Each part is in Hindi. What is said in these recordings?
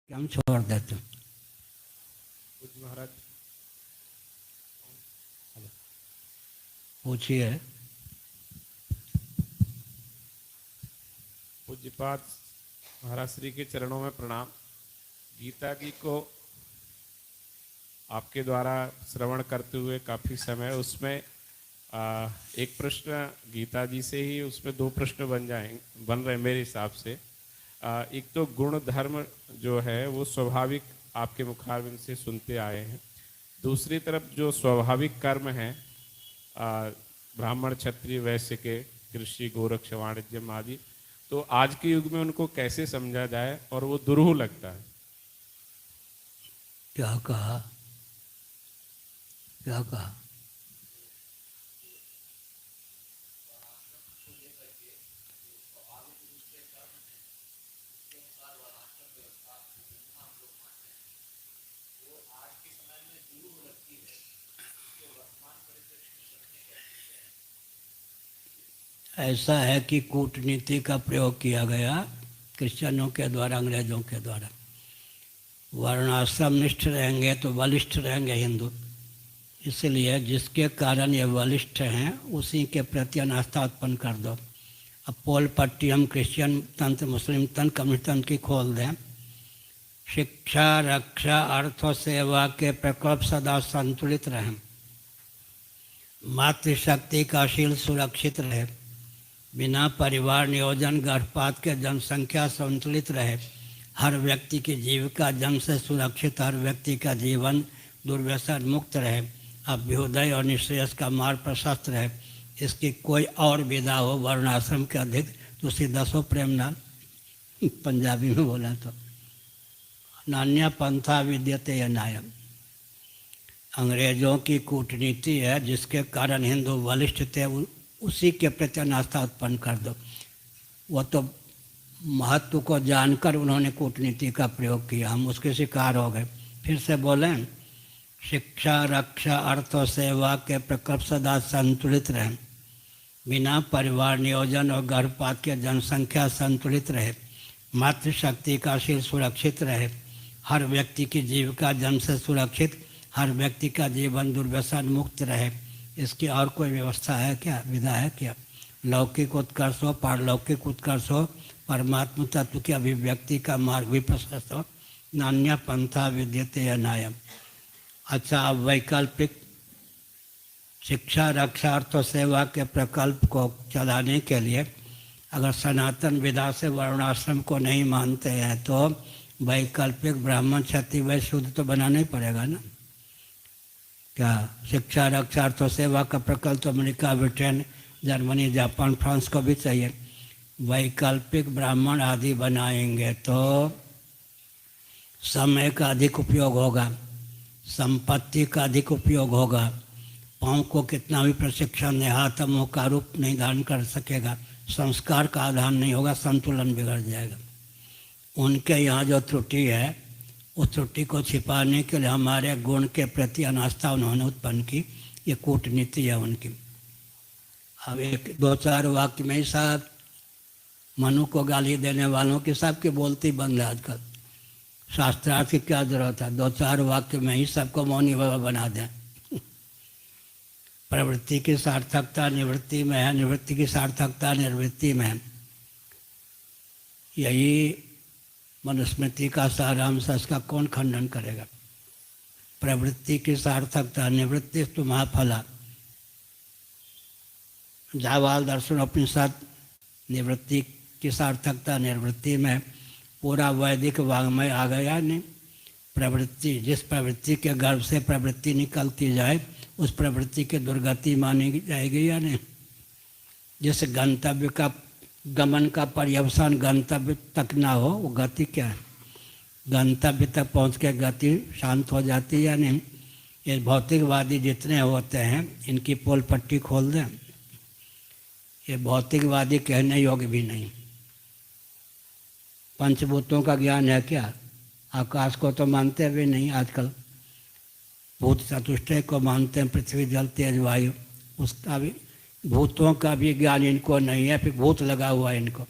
हम छोड़ देते हैं। पूज्य महाराज पूछिए। पूज्यपाद महाराज श्री के चरणों में प्रणाम। गीता जी को आपके द्वारा श्रवण करते हुए काफ़ी समय उसमें एक प्रश्न गीता जी से ही उसमें दो प्रश्न बन रहे मेरे हिसाब से। एक तो गुण धर्म जो है वो स्वाभाविक आपके मुखारबिंद से सुनते आए हैं। दूसरी तरफ जो स्वाभाविक कर्म हैं ब्राह्मण क्षत्रिय वैश्य के कृषि गोरक्ष वाणिज्यम आदि, तो आज के युग में उनको कैसे समझा जाए और वो दुरूह लगता है। क्या कहा? क्या कहा? ऐसा है कि कूटनीति का प्रयोग किया गया क्रिश्चियनों के द्वारा, अंग्रेजों के द्वारा। वर्णाश्रम निष्ठ रहेंगे तो बलिष्ठ रहेंगे हिंदू, इसलिए जिसके कारण ये बलिष्ठ हैं उसी के प्रति अनास्था उत्पन्न कर दो। अब पोल पट्टी हम क्रिश्चियन तंत्र, मुस्लिम तंत्र, कम्युनिस्ट तंत्र की खोल दें। शिक्षा, रक्षा, अर्थ और सेवा के प्रकोप सदा संतुलित रहें। मातृशक्ति का शील सुरक्षित रहे। बिना परिवार नियोजन गर्भपात के जनसंख्या संतुलित रहे। हर व्यक्ति की जीविका जन्म से सुरक्षित, हर व्यक्ति का जीवन दुर्व्यसन मुक्त रहे। अभ्युदय और निश्रेयस का मार्ग प्रशस्त रहे। इसकी कोई और विधा हो वर्णाश्रम के अधिक तो सीधा प्रेम नाम पंजाबी में बोला तो नान्या पंथा विद्यते नायम। अंग्रेजों की कूटनीति है जिसके कारण हिंदू बलिष्ठ थे, उसी के प्रति अनास्था उत्पन्न कर दो। वो तो महत्व को जानकर उन्होंने कूटनीति का प्रयोग किया, हम उसके शिकार हो गए। फिर से बोलें, शिक्षा, रक्षा, अर्थ और सेवा के प्रकोप सदा संतुलित रहें। बिना परिवार नियोजन और गर्भपात के जनसंख्या संतुलित रहे। मातृशक्ति का शील सुरक्षित रहे। हर व्यक्ति की जीविका जन्म से सुरक्षित, हर व्यक्ति का जीवन दुर्व्यसन मुक्त रहे। इसकी और कोई व्यवस्था है क्या, विधा है क्या? लौकिक उत्कर्ष हो, पारलौकिक उत्कर्ष हो, परमात्म तत्व की अभिव्यक्ति का मार्ग भी प्रशस्त हो। नान्या पंथा विद्यते अनायम। अच्छा, अब वैकल्पिक शिक्षा, रक्षा, अर्थ और सेवा के प्रकल्प को चलाने के लिए अगर सनातन विधा से वर्णाश्रम को नहीं मानते हैं तो वैकल्पिक ब्राह्मण क्षत्रिय वैश्य शूद्र तो बनाना ही पड़ेगा ना। क्या शिक्षा, रक्षा, अर्थ और सेवा का प्रकल्प तो America, Britain, Germany, Japan, France को भी चाहिए। वैकल्पिक ब्राह्मण आदि बनाएंगे तो समय का अधिक उपयोग होगा, संपत्ति का अधिक उपयोग होगा। पाँव को कितना भी प्रशिक्षण दे, हाथ मुँह का रूप नहीं धारण कर सकेगा, संस्कार का आधार नहीं होगा, संतुलन बिगड़ जाएगा। उनके यहाँ जो त्रुटि है उस त्रुटि को छिपाने के लिए हमारे गुण के प्रति अनास्था उन्होंने उत्पन्न की। ये कूटनीति है उनकी। अब एक दो चार वाक्य में ही साहब मनु को गाली देने वालों की सबकी बोलती बंद है आजकल। शास्त्रार्थ की क्या जरूरत है, दो चार वाक्य में ही सबको मौनी बाबा बना दें। प्रवृत्ति की सार्थकता निवृत्ति में है, निवृत्ति की सार्थकता निर्वृत्ति में है। यही मनुस्मृति का सारांश, इसका कौन खंडन करेगा? प्रवृत्ति की सार्थकता निवृत्ति तो महाफला। जावाल दर्शन उपनिषद निवृत्ति की सार्थकता निर्वृत्ति में पूरा वैदिक वाङ्मय आ गया। नहीं, प्रवृत्ति, जिस प्रवृत्ति के गर्भ से प्रवृत्ति निकलती जाए उस प्रवृत्ति की दुर्गति मानी जाएगी या नहीं? जिस गंतव्य का गमन का पर्यवसान गंतव्य तक ना हो, वो गति क्या है? गंतव्य तक पहुंच के गति शांत हो जाती है या नहीं? ये भौतिकवादी जितने होते हैं इनकी पोल पट्टी खोल दें। ये भौतिकवादी कहने योग्य भी नहीं। पंचभूतों का ज्ञान है क्या? आकाश को तो मानते भी नहीं आजकल। भूत चतुष्टय को मानते हैं, पृथ्वी, जल, तेज, वायु। उसका भी, भूतों का भी ज्ञान इनको नहीं है। फिर भूत लगा हुआ है इनको।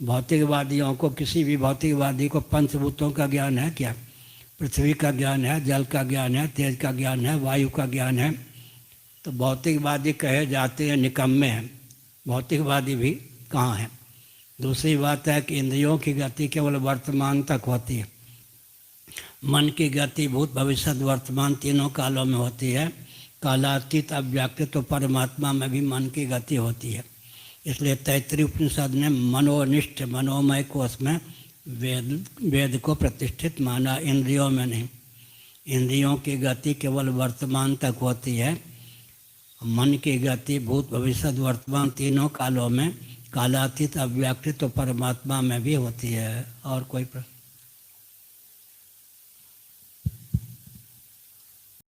भौतिकवादियों को, किसी भी भौतिकवादी को पंचभूतों का ज्ञान है क्या? पृथ्वी का ज्ञान है, जल का ज्ञान है, तेज का ज्ञान है, वायु का ज्ञान है। तो भौतिकवादी कहे जाते हैं निकम्मे हैं, भौतिकवादी भी कहाँ हैं। दूसरी बात है कि इंद्रियों की गति केवल वर्तमान तक होती है, मन की गति भूत भविष्य वर्तमान तीनों कालों में होती है। कालातीत अव्याकृत तो परमात्मा में भी मन की गति होती है। इसलिए तैत्तिरीय उपनिषद ने मनोनिष्ठ मनोमय कोष में वेद को प्रतिष्ठित माना, इंद्रियों में नहीं। इंद्रियों की गति केवल वर्तमान तक होती है, मन की गति भूत भविष्य वर्तमान तीनों कालों में कालातीत अव्याकृत तो परमात्मा में भी होती है। और कोई प्रश्न?